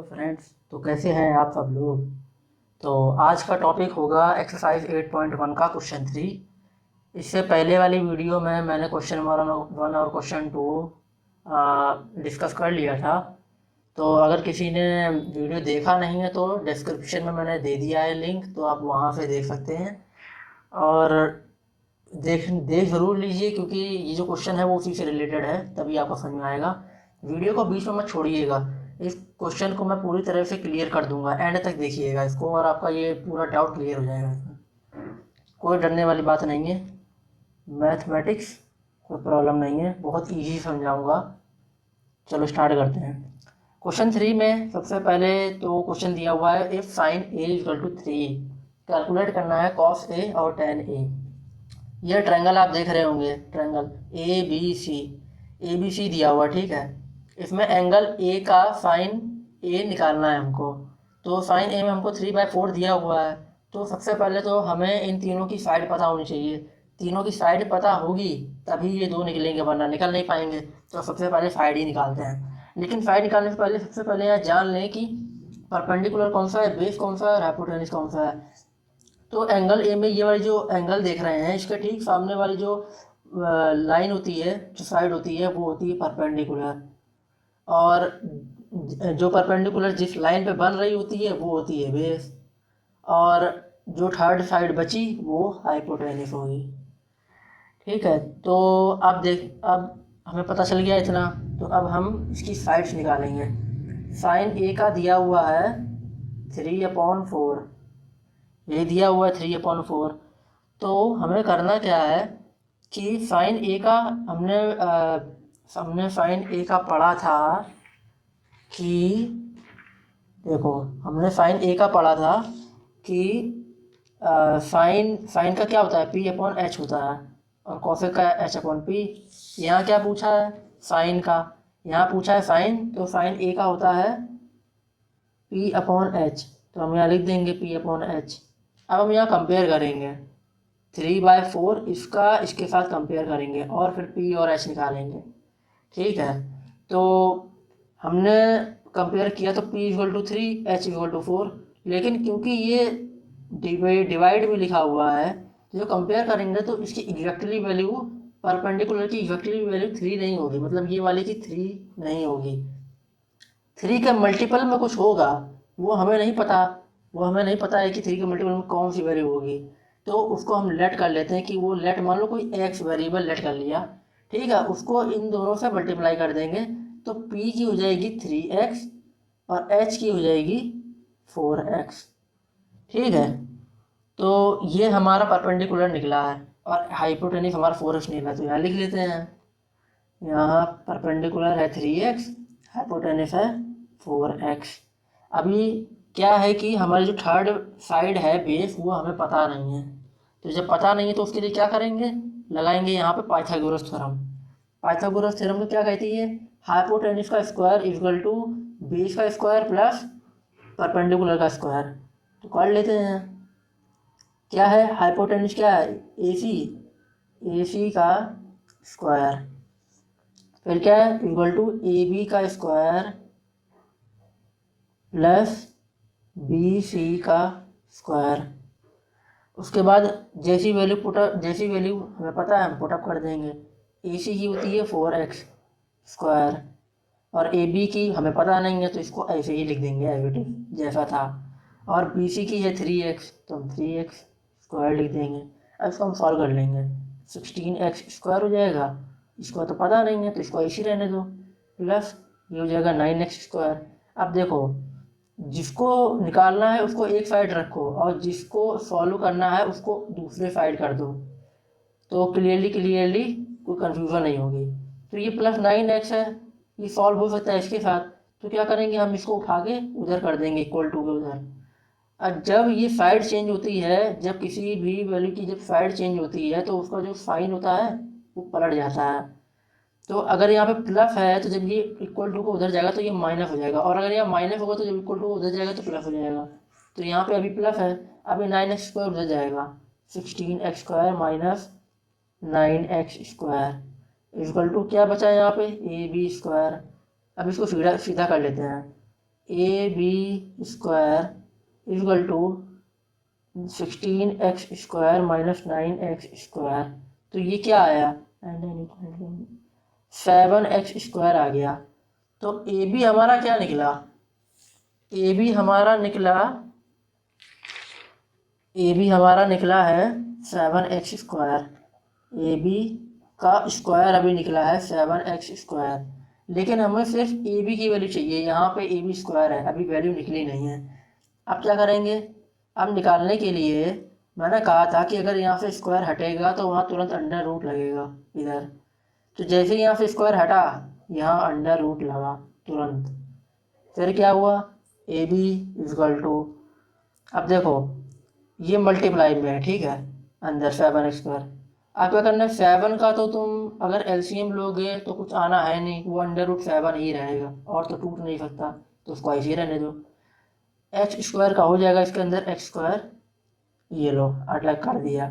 Hello friends. तो कैसे हैं आप सब लोग। तो आज का टॉपिक होगा एक्सरसाइज 8.1 का क्वेश्चन 3। इससे पहले वाली वीडियो में मैंने क्वेश्चन 1 और क्वेश्चन 2 डिस्कस कर लिया था। तो अगर किसी ने वीडियो देखा नहीं है तो डिस्क्रिप्शन में मैंने दे दिया है लिंक, तो आप वहाँ से देख सकते हैं। और देख ज़रूर लीजिए, क्योंकि ये जो क्वेश्चन है वो उसी से रिलेटेड है, तभी आपको समझ में आएगा। वीडियो को बीच में मत छोड़िएगा, इस क्वेश्चन को मैं पूरी तरह से क्लियर कर दूंगा। एंड तक देखिएगा इसको और आपका ये पूरा डाउट क्लियर हो जाएगा। इसमें कोई डरने वाली बात नहीं है। मैथमेटिक्स कोई प्रॉब्लम नहीं है, बहुत ईजी समझाऊंगा। चलो स्टार्ट करते हैं। क्वेश्चन 3 में सबसे पहले तो क्वेश्चन दिया हुआ है if sine A equal to 3, कैलकुलेट करना है कॉस ए और टेन ए। यह ट्रायंगल आप देख रहे होंगे, ट्रायंगल ए बी सी दिया हुआ, ठीक है। इसमें एंगल ए का साइन ए निकालना है हमको। तो साइन ए में हमको 3/4 दिया हुआ है। तो सबसे पहले तो हमें इन तीनों की साइड पता होनी चाहिए। तीनों की साइड पता होगी तभी ये दो निकलेंगे, वरना निकल नहीं पाएंगे। तो सबसे पहले साइड ही निकालते हैं। लेकिन साइड निकालने से पहले सबसे पहले यहाँ जान लें कि परपेंडिकुलर कौन सा है, बेस कौन सा है और हाइपोटेन्यूज कौन सा है। तो एंगल ए में ये वाली जो एंगल देख रहे हैं, इसके ठीक सामने वाली जो लाइन होती है, जो साइड होती है, वो होती है परपेंडिकुलर। और जो परपेंडिकुलर जिस लाइन पे बन रही होती है वो होती है बेस। और जो थर्ड साइड बची वो हाइपोटेन्यूज होगी, ठीक है। तो अब हमें पता चल गया इतना। तो अब हम इसकी साइड्स निकालेंगे। साइन ए का दिया हुआ है 3/4, ये दिया हुआ है 3/4। तो हमें करना क्या है कि साइन ए का हमने साइन ए का पढ़ा था कि, देखो, हमने साइन ए का पढ़ा था कि साइन साइन का क्या होता है, P/H होता है, और कॉसेक का H/P। यहाँ क्या पूछा है, साइन का। यहाँ पूछा है साइन, तो साइन ए का होता है P/H। तो हम यहाँ लिख देंगे P/H। अब हम यहाँ कंपेयर करेंगे 3/4, इसका इसके साथ कंपेयर करेंगे और फिर P और H निकालेंगे, ठीक है। तो हमने कंपेयर किया तो P=3, H=4। लेकिन क्योंकि ये डिवाइड भी लिखा हुआ है, तो जो कंपेयर करेंगे तो इसकी एग्जैक्टली वैल्यू, परपेंडिकुलर की एग्जैक्टली वैल्यू 3 नहीं होगी, मतलब ये वाली की 3 नहीं होगी। 3 के मल्टीपल में कुछ होगा, वो हमें नहीं पता। वो हमें नहीं पता है कि 3 के मल्टीपल में कौन सी वैल्यू होगी। तो उसको हम लेट कर लेते हैं कि वो लेट, मान लो कोई एक्स वेरिएबल लेट कर लिया, ठीक है। उसको इन दोनों से मल्टीप्लाई कर देंगे, तो P की हो जाएगी 3x और H की हो जाएगी 4x, ठीक है। तो ये हमारा परपेंडिकुलर निकला है और हाइपोटेन्यूज हमारा 4x निकला। तो यहाँ लिख लेते हैं, यहाँ परपेंडिकुलर है 3x, हाइपोटेन्यूज है 4x। अभी क्या है कि हमारी जो थर्ड साइड है बेस, वो हमें पता नहीं है। तो जब पता नहीं है तो उसके लिए क्या करेंगे, लगाएंगे यहाँ पे पाइथागोरस थ्योरम। पाइथागोरस थ्योरम तो क्या कहती है, हाइपोटेन्यूज का स्क्वायर इक्वल टू बेस का स्क्वायर प्लस परपेंडिकुलर का स्क्वायर। तो कर लेते हैं। क्या है हाइपोटेन्यूज, क्या है, ए सी का स्क्वायर, फिर क्या है इक्वल टू ए बी का स्क्वायर प्लस बी सी का स्क्वायर। उसके बाद जैसी वैल्यू हमें पता है हम पुटअप कर देंगे। ए सी की होती है 4x स्क्वायर और ए बी की हमें पता नहीं है, तो इसको ऐसे ही लिख देंगे एज जैसा था। और बी सी की है 3x, तो हम 3x स्क्वायर लिख देंगे। अब इसको हम सॉल्व कर लेंगे, 16x स्क्वायर हो जाएगा। इसको तो पता नहीं है तो इसको ऐसे ही रहने दो, प्लस ये हो जाएगा 9x स्क्वायर। अब देखो, जिसको निकालना है उसको एक साइड रखो और जिसको सॉल्व करना है उसको दूसरे साइड कर दो, तो क्लियरली कोई कन्फ्यूज़न नहीं होगी। तो ये +9x है, ये सॉल्व हो सकता है इसके साथ। तो क्या करेंगे, हम इसको उठा के उधर कर देंगे, इक्वल टू के उधर। और जब ये साइड चेंज होती है, जब किसी भी वैल्यू की जब साइड चेंज होती है तो उसका जो साइन होता है वो पलट जाता है। तो अगर यहाँ पे प्लस है तो जब ये इक्वल टू को उधर जाएगा तो ये माइनस हो जाएगा, और अगर यहाँ माइनस होगा तो जब इक्वल टू उधर जाएगा तो प्लस हो जाएगा। तो यहाँ पे अभी प्लस है, अभी 9x स्क्वायर उधर जाएगा, 16x square minus 9x square equal to क्या बचा है यहाँ पे, ए बी स्क्वायर। अब इसको सीधा सीधा कर लेते हैं, A B square equal to 16x² minus 9x²। तो ये क्या आया, 7x² आ गया। तो ए बी हमारा क्या निकला, ए बी हमारा निकला है 7x²। ए बी का स्क्वायर अभी निकला है 7x², लेकिन हमें सिर्फ ए बी की वैल्यू चाहिए। यहाँ पे ए बी स्क्वायर है, अभी वैल्यू निकली नहीं है। अब क्या करेंगे, अब निकालने के लिए मैंने कहा था कि अगर यहाँ से स्क्वायर हटेगा तो वहाँ तुरंत अंडर रूट लगेगा इधर। तो जैसे ही यहाँ से स्क्वायर हटा, यहाँ अंडर रूट लगा तुरंत। फिर क्या हुआ, ए बी इक्वल टू, अब देखो ये मल्टीप्लाई में है, ठीक है, अंदर 7x²। अब क्या करना है, 7 का तो तुम अगर एलसीएम लोगे तो कुछ आना है नहीं, वो अंडर रूट 7 ही रहेगा और तो टूट नहीं सकता, तो उसको ऐसे ही रहने दो। x² का हो जाएगा इसके अंदर x², ये लो अलग कर दिया।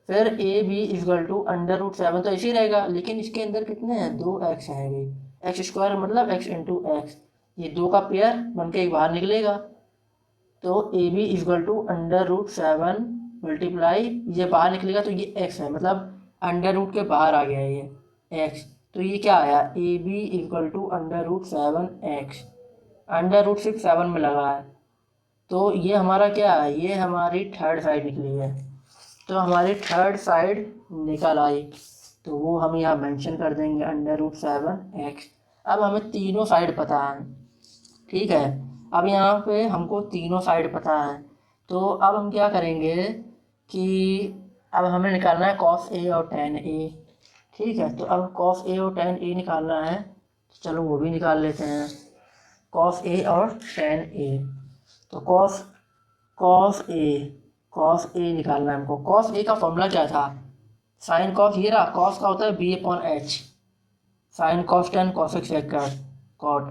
फिर A B equal to under root 7 तो ऐसे ही रहेगा, लेकिन इसके अंदर कितने हैं, 2x है अभी। x² मतलब x इंटू एक्स, ये 2 का पेयर बन के एक बाहर निकलेगा। तो A B equal to under root 7 multiply, ये बाहर निकलेगा तो ये x है, मतलब अंडर रूट के बाहर आ गया ये x। तो ये क्या आया, A B equal to under root 7x। Under root 7 में लगा है, तो ये हमारा क्या है, ये हमारी थर्ड साइड निकली है। तो हमारी थर्ड साइड निकल आई, तो वो हम यहाँ मेंशन कर देंगे अंडर रूट 7x। अब हमें तीनों साइड पता है, ठीक है। अब यहाँ पे हमको तीनों साइड पता है, तो अब हम क्या करेंगे कि अब हमें निकालना है कॉस ए और टेन ए, ठीक है। तो अब कॉस ए और टेन ए निकालना है, तो चलो वो भी निकाल लेते हैं, कॉस ए और टेन ए। तो कॉस ए निकालना है हमको। कॉस ए का फॉर्मूला क्या था, साइन कॉस, ये रहा, कॉस का होता है b/h, sine cos tan cosec second cot,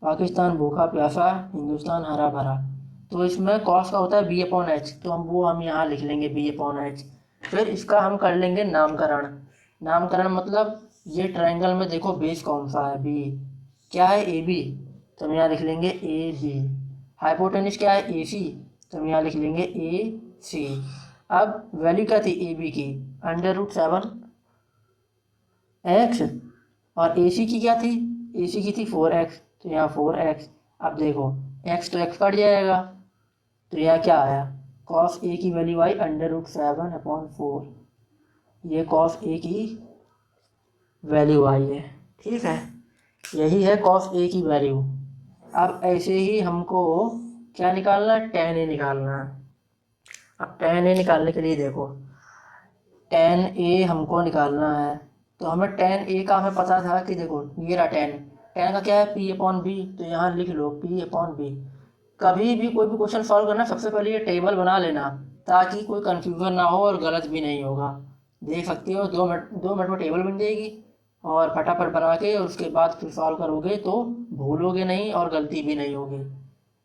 Pakistan भूखा प्यासा, हिंदुस्तान हरा भरा। तो इसमें कॉस का होता है b/h, तो हम यहाँ लिख लेंगे b/h। फिर इसका हम कर लेंगे नामकरण मतलब ये ट्रायंगल में देखो बेस कौन सा है, बी, क्या है ए बी, तो हम यहाँ लिख लेंगे ए बी। हाइपोटेन्यूज क्या है, ए सी, तो हम यहाँ लिख लेंगे ए सी। अब वैल्यू क्या थी ए बी की, अंडर रूट 7x, और ए सी की क्या थी, ए सी की थी 4x, तो यहाँ 4x। अब देखो x तो x कट जाएगा, तो यहाँ क्या आया, कॉस ए की वैल्यू आई अंडर रूट 7/4, ये कॉस ए की वैल्यू आई है, ठीक है, यही है कॉस ए की वैल्यू। अब ऐसे ही हमको क्या निकालना है, टेन ए निकालना है। अब टेन ए निकालने के लिए देखो, टेन ए हमको निकालना है, तो हमें टेन ए का हमें पता था कि देखो ये रहा टेन का क्या है, p/b, तो यहाँ लिख लो p/b। कभी भी कोई भी क्वेश्चन सॉल्व करना सबसे पहले ये टेबल बना लेना, ताकि कोई कन्फ्यूजन ना हो और गलत भी नहीं होगा। देख सकते हो 2 मिनट में टेबल बन जाएगी, और फटाफट बना के और उसके बाद फिर सॉल्व करोगे तो भूलोगे नहीं और गलती भी नहीं होगी,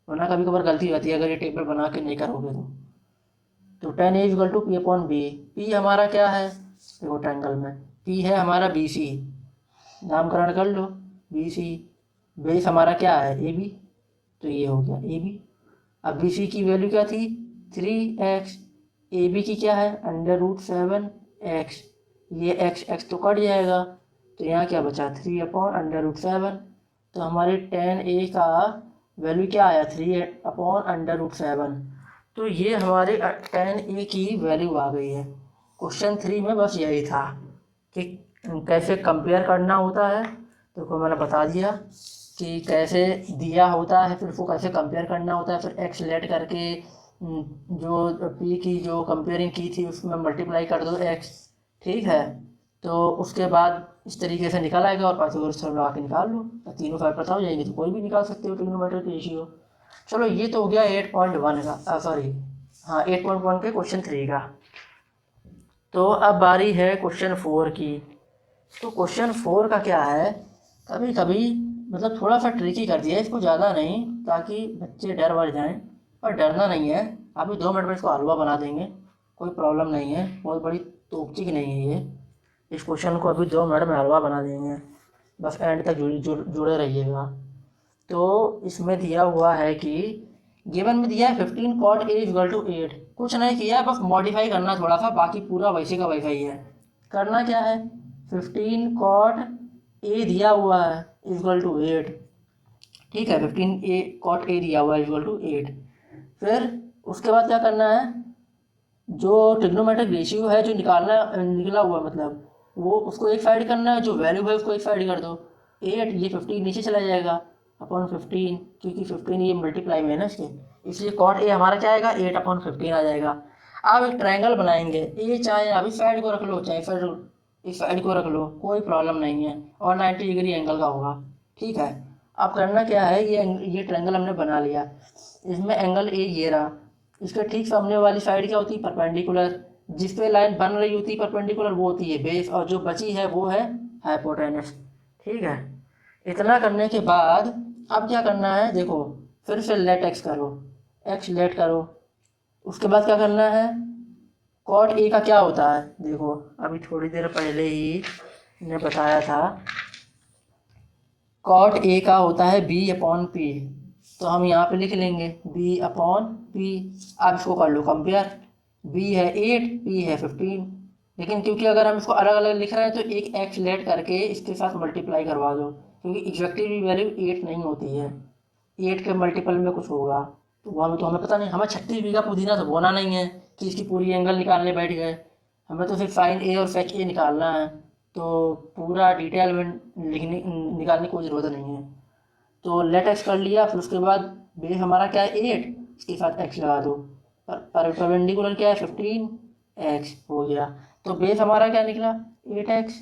वरना कभी कभार गलती होती है अगर ये टेबल बना के नहीं करोगे तो tan A equal to p/b। P हमारा क्या है, देखो ट्रायंगल में पी है हमारा बी सी, नामकरण कर लो बी सी। बेस हमारा क्या है ए बी, तो ये हो गया ए बी। अब बी सी की वैल्यू क्या थी 3x, ए बी की क्या है अंडर रूट 7x, ये x तो कट जाएगा, तो यहाँ क्या बचा 3/अंडर रूट 7। तो हमारे टेन ए का वैल्यू क्या आया 3/अंडर रूट 7। तो ये हमारे टेन ए की वैल्यू आ गई है। क्वेश्चन 3 में बस यही था कि कैसे कंपेयर करना होता है, तो मैंने बता दिया कि कैसे दिया होता है, फिर उसको कैसे कंपेयर करना होता है, फिर एक्स लेट करके जो पी की जो कंपेयरिंग की थी उसमें मल्टीप्लाई कर दो एक्स, ठीक है। तो उसके बाद इस तरीके से निकल आएगा और पाइथागोरस थ्योरम लगा के निकाल लो, तीनों फाइव पता हो जाएंगे तो कोई भी निकाल सकते हो ट्रिग्नोमेट्रिक रेशियो। चलो ये तो हो गया 8.1 का, सॉरी हाँ 8.1 के क्वेश्चन 3 का। तो अब बारी है क्वेश्चन 4 की। तो क्वेश्चन 4 का क्या है, कभी कभी मतलब थोड़ा सा ट्रिकी कर दिया है इसको, ज़्यादा नहीं, ताकि बच्चे डर बढ़ जाएं, पर डरना नहीं है, अभी 2 मिनट में इसको हलवा बना देंगे, कोई प्रॉब्लम नहीं है, बहुत बड़ी तोपची की नहीं है ये। इस क्वेश्चन को अभी 2 मिनट में हलवा बना देंगे, बस एंड तक जुड़े रहिएगा। तो इसमें दिया हुआ है कि गिवन में दिया है 15 cot A इक्वल टू 8। कुछ नहीं किया, बस मॉडिफाई करना थोड़ा सा, बाकी पूरा वैसे का वैसा ही है। करना क्या है, 15 cot A दिया हुआ है इक्वल टू 8, ठीक है, 15 cot A दिया हुआ है इक्वल टू 8। फिर उसके बाद क्या करना है, जो ट्रिग्नोमेट्रिक रेशियो है जो निकला हुआ मतलब वो उसको एक साइड करना है, जो वैल्यू है उसको एक साइड कर दो। 8 ये 15 नीचे चला जाएगा अपॉन 15, क्योंकि 15 ये मल्टीप्लाई में है ना इसके, इसलिए कॉट ए हमारा क्या आएगा 8 अपॉन 15 आ जाएगा। अब एक ट्रायंगल बनाएंगे, ए चाहे आप इस साइड को रख लो चाहे फिर इस साइड को रख लो, कोई प्रॉब्लम नहीं है, और 90 डिग्री एंगल का होगा, ठीक है। अब करना क्या है, ये ट्रायंगल हमने बना लिया, इसमें एंगल ए ये रहा, इसके ठीक सामने वाली साइड क्या होती है परपेंडिकुलर, जिस पे लाइन बन रही होती है परपेंडिकुलर वो होती है बेस, और जो बची है वो है हाइपोटेनस, ठीक है। इतना करने के बाद अब क्या करना है, देखो फिर से लेट एक्स करो, एक्स लेट करो। उसके बाद क्या करना है, कॉट ए का क्या होता है, देखो अभी थोड़ी देर पहले ही ने बताया था, कॉट ए का होता है बी अपॉन पी, तो हम यहाँ पे लिख लेंगे बी अपॉन पी। आप इसको कर लो कंपेयर, बी है 8 पी है 15, लेकिन क्योंकि अगर हम इसको अलग अलग लिख रहे हैं तो एक एक्स लेट करके इसके साथ मल्टीप्लाई करवा दो, क्योंकि एग्जैक्टली वैल्यू 8 नहीं होती है, 8 के मल्टीपल में कुछ होगा, तो वो हमें पता नहीं, हमें 36 बीघा पुदीना तो बोना नहीं है कि इसकी पूरी एंगल निकालने बैठ गए, हमें तो सिर्फ साइन ए और सेक ए निकालना है, तो पूरा डिटेल में निकालने की कोई ज़रूरत नहीं है। तो लेट एक्स कर लिया, फिर उसके बाद बेस हमारा क्या है 8, इसके साथ एक्स लगा दो, परपेंडिकुलर क्या है 15 एक्स हो गया, तो बेस हमारा क्या निकला 8x,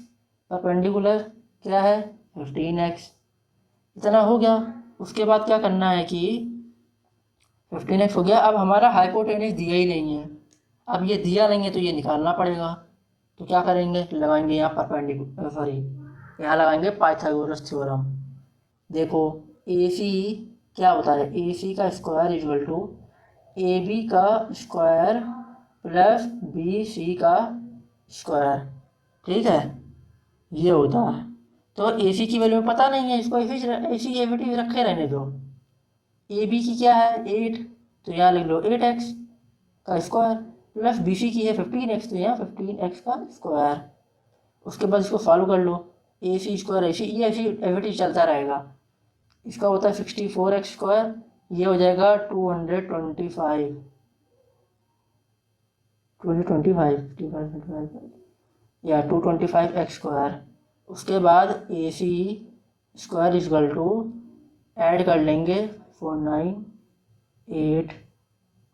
परपेंडिकुलर क्या है 15x, इतना हो गया। उसके बाद क्या करना है कि 15x हो गया, अब हमारा हाइपोटेनस दिया ही नहीं है, अब ये दिया नहीं है तो ये निकालना पड़ेगा, तो क्या करेंगे, लगाएंगे यहाँ परपेंडिकुलर, सॉरी यहाँ लगाएंगे पाइथागोरस थ्योरम। देखो ए सी क्या होता है, ए सी का square equal to A B का स्क्वायर प्लस बी सी का स्क्वायर, ठीक है, ये होता है। तो ए सी की वैल्यू पता नहीं है, इसको ए सी एविटी रखे रहने दो। ए बी की क्या है 8, तो यहाँ लिख लो 8x का स्क्वायर, प्लस बी सी की है 15x, तो यहाँ 15x का स्क्वायर। उसके बाद इसको सॉल्व कर लो, ए सी स्क्वायर ए सी, ये ऐसी एविटी चलता रहेगा। इसका होता है 64x स्क्वायर, ये हो जाएगा 225 या 225x स्क्वायर। उसके बाद ए C square is equal to add कर लेंगे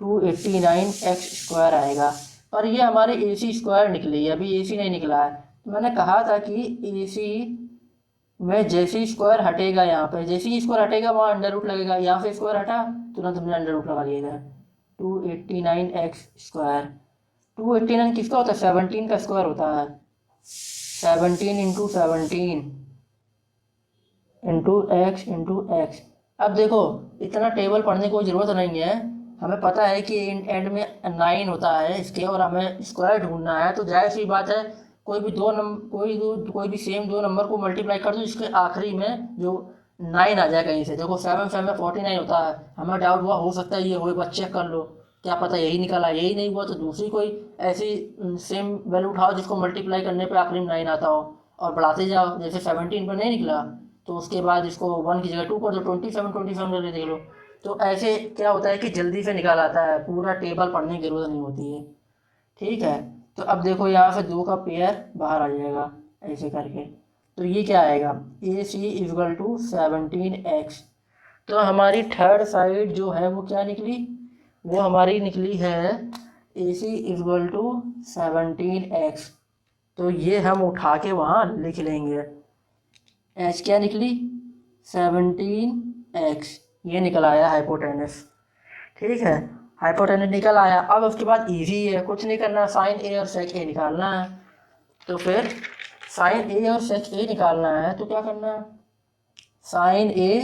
289x स्क्वायर आएगा, और ये हमारे ए सी स्क्वायर निकली है, अभी ए सी नहीं निकला है। तो मैंने कहा था कि ए सी में जैसे स्क्वायर हटेगा, यहाँ पे जैसे ही स्क्वायर हटेगा वहाँ अंडर रूट लगेगा, यहाँ से स्क्वायर हटा तुरंत हमने अंडर रूट लगा लिया इधर, 289x स्क्वायर। 289 किसका होता है 17 का स्क्वायर होता है, 17 इंटू 17 इंटू एक्स। अब देखो इतना टेबल पढ़ने की कोई ज़रूरत नहीं है, हमें पता है कि एंड में 9 होता है इसके, और हमें स्क्वायर ढूंढना है, तो जाहिर सी बात है कोई भी सेम दो नंबर को मल्टीप्लाई कर दो, इसके आखिरी में जो 9 आ जाए कहीं से। देखो 7 7 में 49 होता है, हमें डाउट हुआ हो सकता है ये हो, बस चेक कर लो, क्या पता यही निकला, यही नहीं हुआ तो दूसरी कोई ऐसी सेम वैल्यू उठाओ जिसको मल्टीप्लाई करने पे आखिरी में 9 आता हो, और बढ़ाते जाओ, जैसे 17 पर नहीं निकला तो उसके बाद इसको 1 की जगह 2 कर दो, 27 करके देख लो। तो ऐसे क्या होता है कि जल्दी से निकाल आता है, पूरा टेबल पढ़ने की जरूरत नहीं होती है, ठीक है। तो अब देखो यहाँ से 2 का पेयर बाहर आ जाएगा ऐसे करके, तो ये क्या आएगा ए सी इक्वल टू 17x। तो हमारी थर्ड साइड जो है वो क्या निकली, वो हमारी निकली है A C equal to 17x। तो ये हम उठा के वहाँ लिख लेंगे, एच क्या निकली 17x, ये निकल आया हाइपोटेनस, ठीक है, हाइपोटेनस निकल आया। अब उसके बाद इजी है, कुछ नहीं करना, साइन ए और सेक ए निकालना है। तो फिर साइन ए और सेक ए निकालना है तो क्या करना है, sine A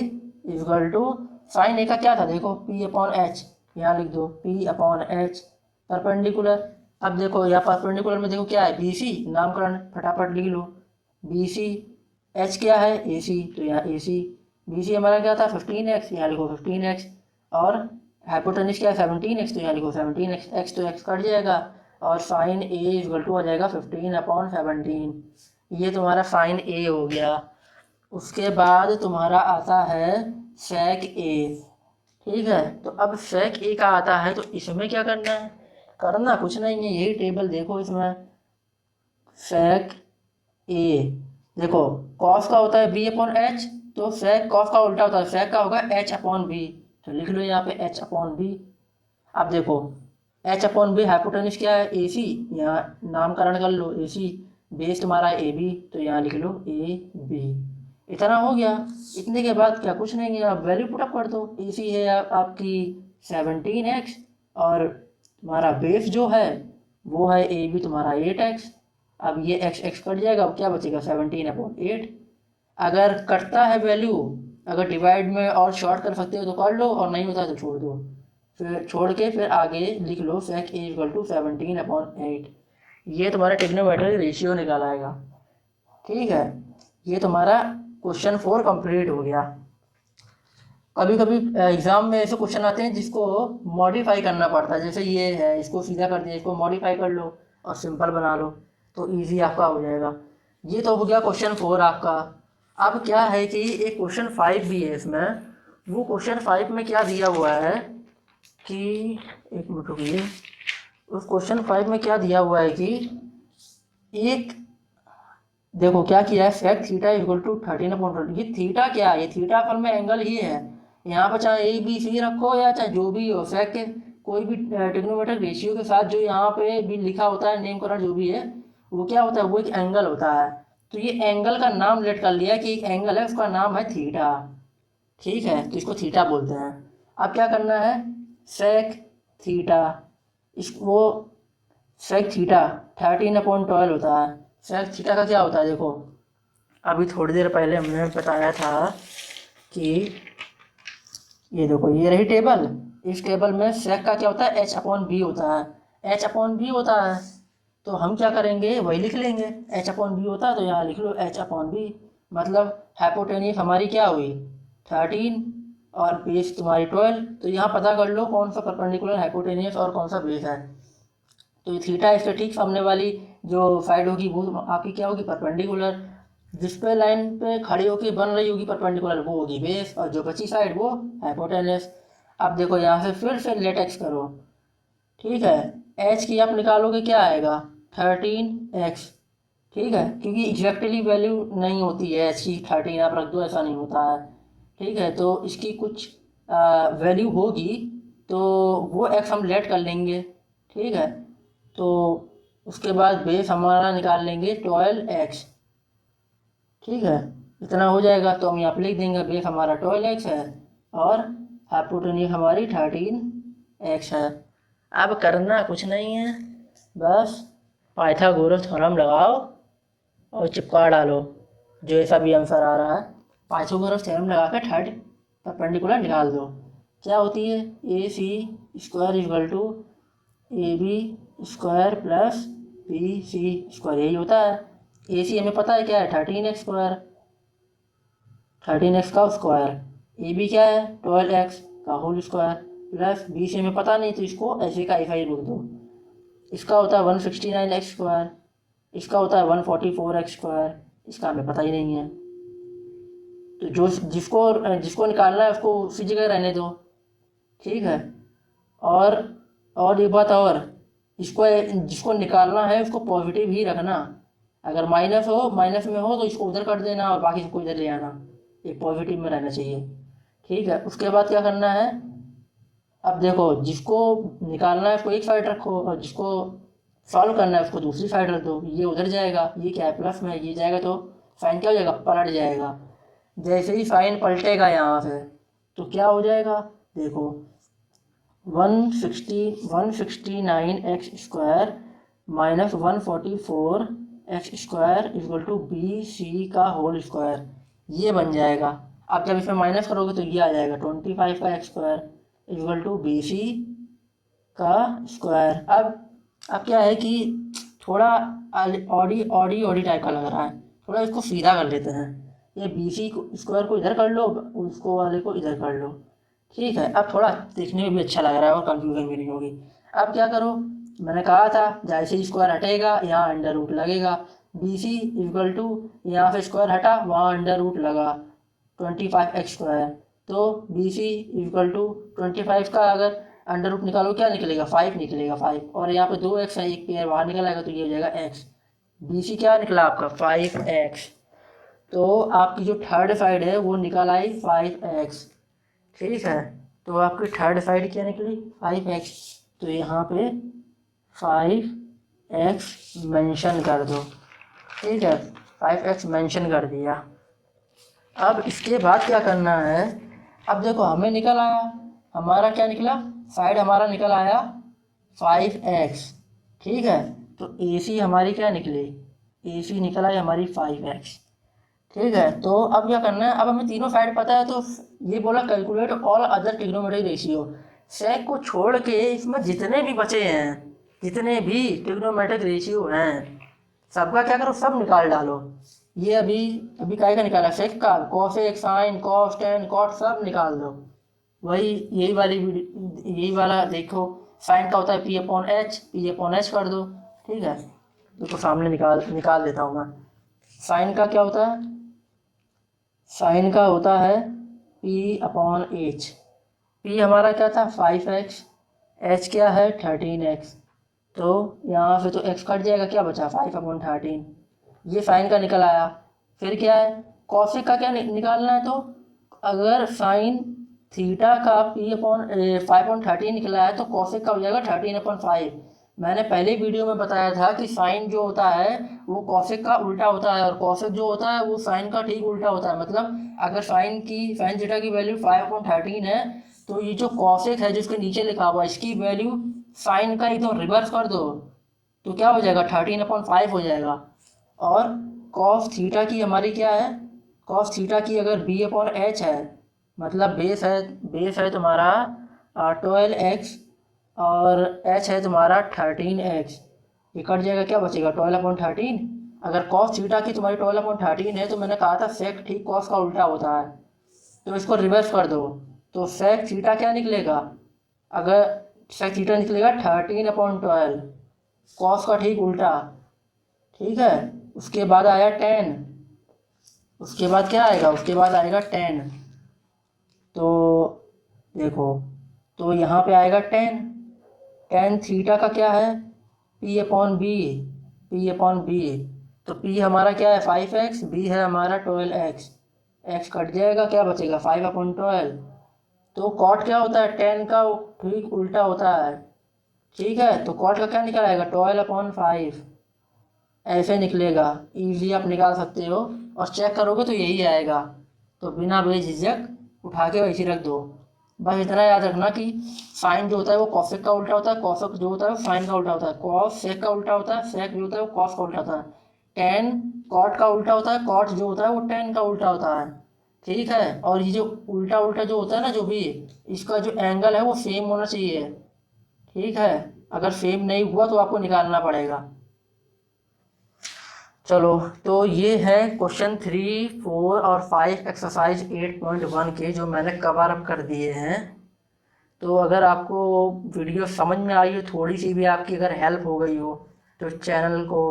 equal to, sine A का क्या था देखो पी अपॉन एच, यहाँ लिख दो पी अपॉन एच, परपेंडिकुलर। अब देखो यहाँ परपेंडिकुलर में देखो क्या है बी सी, नामकरण फटाफट लिख लो, बी सी, एच क्या है ए सी, तो यहाँ ए सी, बी सी हमारा क्या था 15x, यहाँ लिखो 15x, और हाइपोटेन्यूज क्या है 17x, तो यहाँ लिखो 17x, x तो x कट जाएगा, और साइन ए इक्वल टू आ जाएगा 15/17। ये तुम्हारा साइन ए हो गया। उसके बाद तुम्हारा आता है सेक ए, ठीक है। तो अब सेक ए का आता है, तो इसमें क्या करना है, करना कुछ नहीं है, यही टेबल देखो इसमें। सेक ए देखो, कॉस का होता है बी अपॉन एच, तो सेक कॉस का उल्टा होता है, सेक का होगा एच अपॉन बी, तो लिख लो यहाँ पे एच अपॉन बी। अब देखो एच अपॉन बी हाइपोटेन्यूज क्या है ए सी, यहाँ नामकरण कर लो ए सी, बेस तुम्हारा ए बी, तो यहाँ लिख लो ए बी। इतना हो गया। इतने के बाद क्या कुछ नहीं है, आप वैल्यू पुटअप कर दो। ए सी है आपकी 17x, और तुम्हारा बेस जो है वो है ए बी तुम्हारा 8x। अब ये x x कट जाएगा, अब क्या बचेगा 17/8। अगर कटता है वैल्यू, अगर डिवाइड में और शॉर्ट कर सकते हो तो कर लो, और नहीं होता तो छोड़ दो। फिर छोड़ के फिर आगे लिख लो सेक ए इक्वल टू 17/8। ये तुम्हारा ट्रिग्नोमेट्रिक रेशियो निकाल आएगा, ठीक है। ये तुम्हारा क्वेश्चन 4 कंप्लीट हो गया। कभी कभी एग्जाम में ऐसे क्वेश्चन आते हैं जिसको मॉडिफाई करना पड़ता है, जैसे ये है, इसको सीधा कर दिया, इसको मॉडिफाई कर लो और सिंपल बना लो, तो इजी आपका हो जाएगा। ये तो हो गया क्वेश्चन 4 आपका। अब क्या है कि एक क्वेश्चन 5 भी है इसमें। वो क्वेश्चन 5 में क्या दिया हुआ है कि, एक मिनट रुकिए, उस क्वेश्चन 5 में क्या दिया हुआ है कि एक, देखो क्या किया है, सेक थीटा इक्वल टू 13/20। ये थीटा क्या है, ये थीटा असल में एंगल ही है। यहाँ पर चाहे ए बी सी रखो या चाहे जो भी हो, सेक के कोई भी ट्रिग्नोमेट्रिक रेशियो के साथ जो यहाँ पे भी लिखा होता है नेमकरण जो भी है, वो क्या होता है, वो एक एंगल होता है। तो ये एंगल का नाम लेट कर लिया कि एक एंगल है, उसका नाम है थीटा, ठीक है, तो इसको थीटा बोलते हैं। अब क्या करना है, सेक थीटा, इस वो सेक थीटा 13/12 होता है। सेक थीटा का क्या होता है, देखो अभी थोड़ी देर पहले हमने बताया था कि ये देखो, ये रही टेबल, इस टेबल में सेक का क्या होता है, एच अपॉन बी होता है, एच अपॉन बी होता है। तो हम क्या करेंगे, वही लिख लेंगे, एच अपॉन बी होता है तो यहाँ लिख लो एच अपॉन बी। मतलब हाइपोटेन्यूज हमारी क्या हुई 13 और बेस तुम्हारी 12, तो यहाँ पता कर लो कौन सा परपेंडिकुलर हाइपोटेन्यूज और कौन सा बेस है। तो ये थीटा इसके ठीक सामने वाली जो साइड होगी वो आपकी क्या होगी, परपेंडिकुलर। जिस पे लाइन पे खड़ी होगी बन रही होगी परपेंडिकुलर, वो होगी बेस, और जो बची साइड वो हाइपोटेन्यूज। अब देखो यहाँ से फिर से लेट एक्स करो, ठीक है। एच की आप निकालोगे क्या आएगा 13x, ठीक है, क्योंकि एग्जैक्टली वैल्यू नहीं होती है एच की 13, आप रख दो ऐसा नहीं होता है, ठीक है। तो इसकी कुछ वैल्यू होगी, तो वो एक्स हम लेट कर लेंगे, ठीक है। तो उसके बाद बेस हमारा निकाल लेंगे 12x, ठीक है। इतना हो जाएगा, तो हम यहाँ पे लिख देंगे बेस हमारा 12x है और हाइपोटेन्यूज हमारी 13x है। अब करना कुछ नहीं है, बस पाइथागोरस थ्योरम लगाओ और चिपका डालो जो ऐसा भी आंसर आ रहा है। पाइथागोरस थ्योरम लगा कर थर्ड परपेंडिकुलर निकाल दो। क्या होती है, A C square equal to A B square plus B C square, यही होता है। ए सी हमें पता है क्या है 13x स्क्वायर, 13x का स्क्वायर, ए बी क्या है 12x का whole square, plus B C हमें पता नहीं तो इसको ऐसे का ऐसा ही लिख दो। इसका होता है 169x स्क्वायर, इसका होता है 144x स्क्वायर, इसका हमें पता ही नहीं है। तो जो जिसको जिसको निकालना है उसको उसी जगह रहने दो, ठीक है। और एक बात और, इसको जिसको निकालना है उसको पॉजिटिव ही रखना। अगर माइनस में हो तो इसको उधर कर देना और बाकी सबको इधर ले आना, ये पॉजिटिव में रहना चाहिए, ठीक है। उसके बाद क्या करना है, अब देखो जिसको निकालना है उसको एक साइड रखो और जिसको सॉल्व करना है उसको दूसरी साइड रख दो। ये उधर जाएगा, ये क्या है प्लस में, ये जाएगा तो साइन क्या हो जाएगा, पलट जाएगा। जैसे ही साइन पलटेगा यहाँ से तो क्या हो जाएगा, देखो 169x square minus 144x square equal to B C का होल स्क्वायर, ये बन जाएगा। अब जब इसमें माइनस करोगे तो ये आ जाएगा 25 का x square equal to B C का स्क्वायर। अब क्या है कि थोड़ा ऑडी टाइप का लग रहा है, थोड़ा इसको सीधा कर लेते हैं। ये BC स्क्वायर को इधर कर लो, उसको वाले को इधर कर लो। ठीक है, अब थोड़ा देखने में भी अच्छा लग रहा है और कंफ्यूजन भी नहीं होगी। अब क्या करो, मैंने कहा था जैसे स्क्वायर हटेगा यहाँ अंडर रूट लगेगा। BC इक्वल टू यहाँ से स्क्वायर हटा वहाँ अंडर रूट लगा 25x²। तो BC इक्वल टू 25 का अगर अंडर रूट निकालो क्या निकलेगा, 5 निकलेगा, 5। और यहाँ पे 2x है, एक पेयर बाहर निकल आएगा तो ये हो जाएगा x। BC क्या निकला आपका 5x। तो आपकी जो थर्ड साइड है वो निकल आई 5x। ठीक है, तो आपकी थर्ड साइड क्या निकली 5x। तो यहाँ पे 5x मेंशन कर दो। ठीक है, 5x मेंशन कर दिया। अब इसके बाद क्या करना है, अब देखो हमें निकल आया, हमारा क्या निकला, साइड हमारा निकल आया 5x। ठीक है, तो AC हमारी क्या निकली, AC निकल आई हमारी 5x। ठीक है, तो अब क्या करना है, अब हमें तीनों साइड पता है तो ये बोला calculate all other trigonometric ratio. Sec को छोड़ के इसमें जितने भी बचे हैं, जितने भी ट्रिग्नोमेट्रिक रेशियो हैं सबका क्या करो, सब निकाल डालो। ये अभी काय का निकाला, सेक का, cosec, sine, cos, tan, cot सब निकाल दो। वही यही वाला देखो, साइन का होता है P/H, P/H कर दो। ठीक है, देखो सामने निकाल देता हूँ मैं। साइन का क्या होता है, साइन का होता है P/H। P हमारा क्या था 5x, H क्या है 13x। तो यहाँ से तो x कट जाएगा, क्या बचा 5/13। ये साइन का निकल आया। फिर क्या है, कॉसेक का क्या निकालना है, तो अगर साइन थीटा का P/5/13 निकला है तो कॉसेक का हो जाएगा 13/5। मैंने पहले वीडियो में बताया था कि साइन जो होता है वो कॉसेक का उल्टा होता है और कॉसेक जो होता है वो साइन का ठीक उल्टा होता है। मतलब अगर साइन थीटा की वैल्यू 5/13 है तो ये जो कॉसेक है जिसके नीचे लिखा हुआ इसकी वैल्यू साइन का एकदम रिवर्स कर दो तो क्या हो जाएगा 13/5 हो जाएगा। और कॉस थीटा की हमारी क्या है, कॉस थीटा की अगर B/H है, मतलब बेस है तुम्हारा 12x और h है तुम्हारा 13x। ये कट जाएगा, क्या बचेगा 12/13। अगर कॉस थीटा की तुम्हारी 12/13 है तो मैंने कहा था सेक ठीक कॉस का उल्टा होता है, तो इसको रिवर्स कर दो तो सेक थीटा क्या निकलेगा, अगर सेक थीटा निकलेगा 13/12, कॉस का ठीक उल्टा। ठीक है, उसके बाद आया 10, उसके बाद क्या आएगा, उसके बाद आएगा 10। तो देखो, तो यहाँ पे आएगा 10। टेन थीटा का क्या है P/B, P/B। तो P हमारा क्या है 5x, B है हमारा 12x, x कट जाएगा, क्या बचेगा 5/12। तो कॉट क्या होता है 10 का ठीक उल्टा होता है। ठीक है, तो कॉट का क्या निकल आएगा 12/5, ऐसे निकलेगा। इजीली आप निकाल सकते हो और चेक करोगे तो यही आएगा। तो बिना बेझिझक उठा के वैसे रख दो। बस इतना याद रखना कि साइन जो होता है वो कॉसेक का उल्टा होता है, कॉसेक जो होता है वो साइन का उल्टा होता है, कॉस सेक का उल्टा होता है, सेक जो होता है वो कॉस का उल्टा होता है, टेन कॉट का उल्टा होता है, कॉट जो होता है वो टेन का उल्टा होता है। ठीक है, और ये जो उल्टा उल्टा जो होता है ना, जो भी इसका जो एंगल है वो सेम होना चाहिए। ठीक है, अगर सेम नहीं हुआ तो आपको निकालना पड़ेगा। चलो, तो ये है क्वेश्चन 3, 4 और 5 एक्सरसाइज 8.1 के जो मैंने कवर अप कर दिए हैं। तो अगर आपको वीडियो समझ में आई हो, थोड़ी सी भी आपकी अगर हेल्प हो गई हो तो चैनल को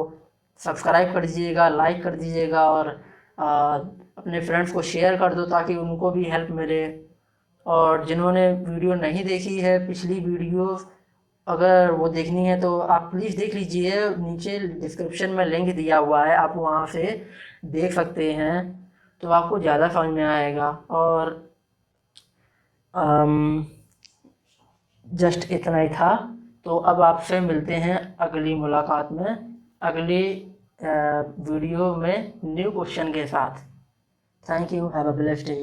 सब्सक्राइब कर दीजिएगा, लाइक कर दीजिएगा और अपने फ्रेंड्स को शेयर कर दो ताकि उनको भी हेल्प मिले। और जिन्होंने वीडियो नहीं देखी है पिछली वीडियो, अगर वो देखनी है तो आप प्लीज़ देख लीजिए, नीचे डिस्क्रिप्शन में लिंक दिया हुआ है, आप वहाँ से देख सकते हैं तो आपको ज़्यादा समझ में आएगा। और जस्ट इतना ही था। तो अब आपसे मिलते हैं अगली मुलाकात में, अगली वीडियो में न्यू क्वेश्चन के साथ। Thank you, have a blessed day.